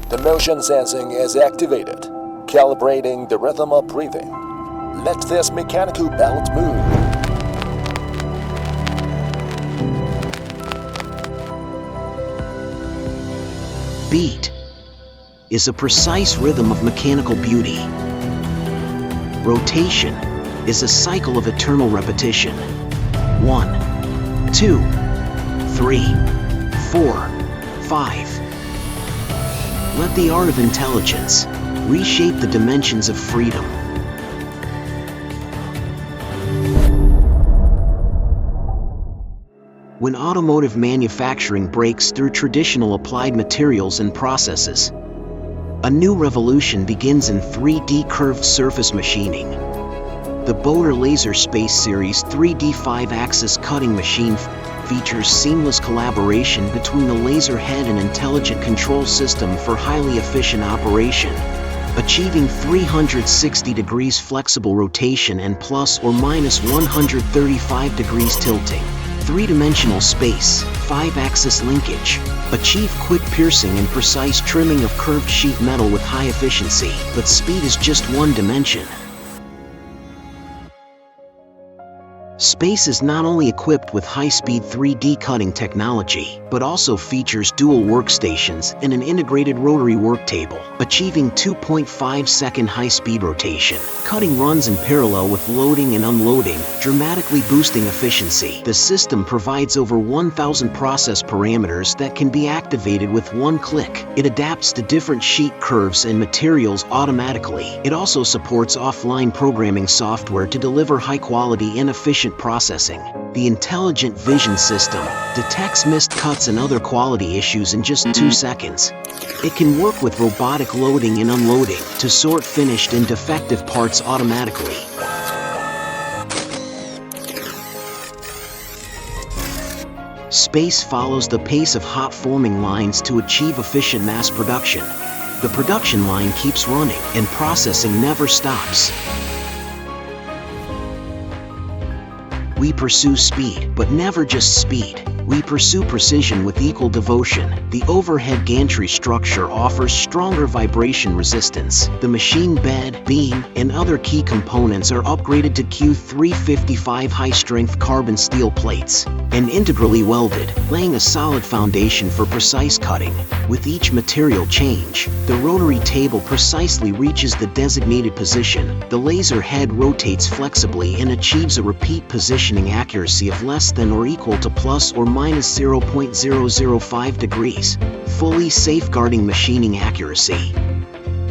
The motion sensing is activated, calibrating the rhythm of breathing. Let this mechanical belt move. Beat is a precise rhythm of mechanical beauty. Rotation is a cycle of eternal repetition. 1, 2, 3, 4, 5. Let the art of intelligence reshape the dimensions of freedom. When automotive manufacturing breaks through traditional applied materials and processes, a new revolution begins in 3D curved surface machining. The Bodor SPACE Series 3D 5-axis cutting machine features seamless collaboration between the laser head and intelligent control system for highly efficient operation, achieving 360 degrees flexible rotation and plus or minus 135 degrees tilting. 3-dimensional space, 5-axis linkage. Achieve quick piercing and precise trimming of curved sheet metal with high efficiency, but speed is just one dimension. SPACE is not only equipped with high-speed 3D cutting technology, but also features dual workstations and an integrated rotary work table, achieving 2.5-second high-speed rotation. Cutting runs in parallel with loading and unloading, dramatically boosting efficiency. The system provides over 1,000 process parameters that can be activated with one click. It adapts to different sheet curves and materials automatically. It also supports offline programming software to deliver high-quality and efficient processing. The Intelligent Vision System detects missed cuts and other quality issues in just 2 seconds. It can work with robotic loading and unloading to sort finished and defective parts automatically. SPACE follows the pace of hot forming lines to achieve efficient mass production. The production line keeps running and processing never stops. We pursue speed, but never just speed. We pursue precision with equal devotion. The overhead gantry structure offers stronger vibration resistance. The machine bed, beam, and other key components are upgraded to Q355 high-strength carbon steel plates and integrally welded, laying a solid foundation for precise cutting. With each material change, the rotary table precisely reaches the designated position. The laser head rotates flexibly and achieves a repeat positioning accuracy of less than or equal to plus or minus 0.005 degrees, fully safeguarding machining accuracy.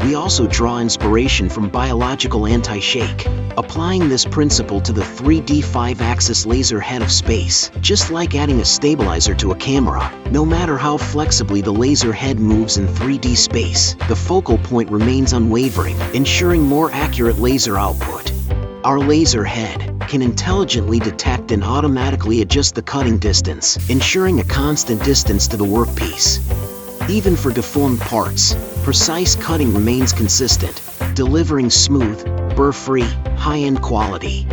We also draw inspiration from biological anti-shake, applying this principle to the 3D 5-axis laser head of SPACE. Just like adding a stabilizer to a camera, no matter how flexibly the laser head moves in 3D space, the focal point remains unwavering, ensuring more accurate laser output. Our laser head can intelligently detect and automatically adjust the cutting distance, ensuring a constant distance to the workpiece. Even for deformed parts, precise cutting remains consistent, delivering smooth, burr-free, high-end quality.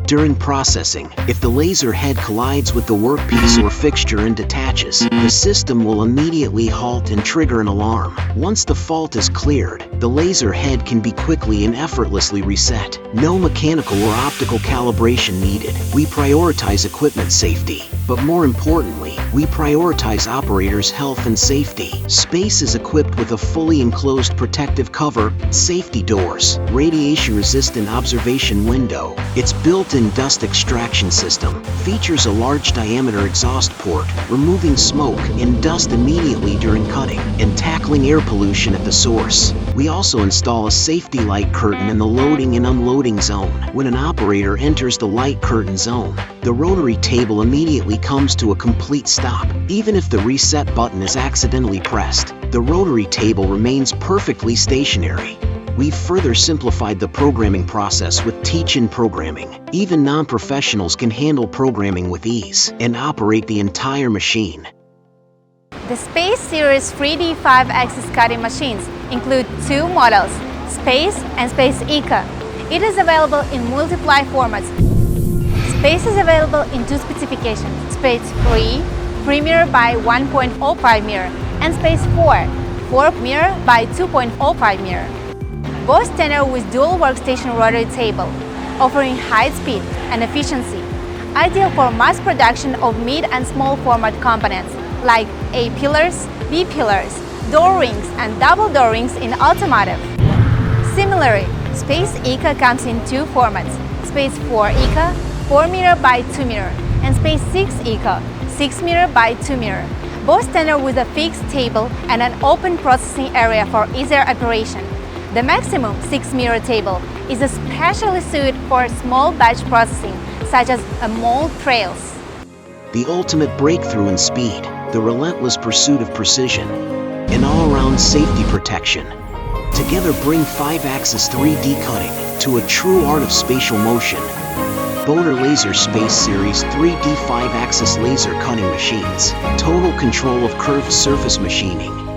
During processing, if the laser head collides with the workpiece or fixture and detaches, the system will immediately halt and trigger an alarm. Once the fault is cleared, the laser head can be quickly and effortlessly reset. No mechanical or optical calibration needed. We prioritize equipment safety, but more importantly, we prioritize operators' health and safety. SPACE is equipped with a fully enclosed protective cover, safety doors, radiation-resistant observation window. Its built-in dust extraction system features a large diameter exhaust port, removing smoke and dust immediately during cutting and tackling air pollution at the source. We also install a safety light curtain in the loading and unloading zone. When an operator enters the light curtain zone, the rotary table immediately comes to a complete stop. Even if the reset button is accidentally pressed, the rotary table remains perfectly stationary. We've further simplified the programming process with teach-in programming. Even non-professionals can handle programming with ease and operate the entire machine. The SPACE Series 3D 5-axis cutting machines include 2 models, SPACE and SPACE Eco. It is available in multiply formats. SPACE is available in 2 specifications, SPACE 3, 3 mirror by 1.05 mirror, and space 4 mirror by 2.05 mirror. Both standard with dual workstation rotary table, offering high speed and efficiency, ideal for mass production of mid and small format components like A-pillars, B-pillars, door rings and double door rings in automotive. Similarly, Space Eco comes in two formats, Space 4 Eco 4 mirror by 2 mirror and Space 6 Eco 6 mirror by 2 mirror, both standard with a fixed table and an open processing area for easier operation. The maximum 6 mirror table is especially suited for small batch processing, such as mold trails. The ultimate breakthrough in speed, the relentless pursuit of precision, and all-around safety protection. Together bring 5-axis 3D cutting to a true art of spatial motion. Bodor SPACE Series 3D 5-axis laser cutting machines. Total control of curved surface machining.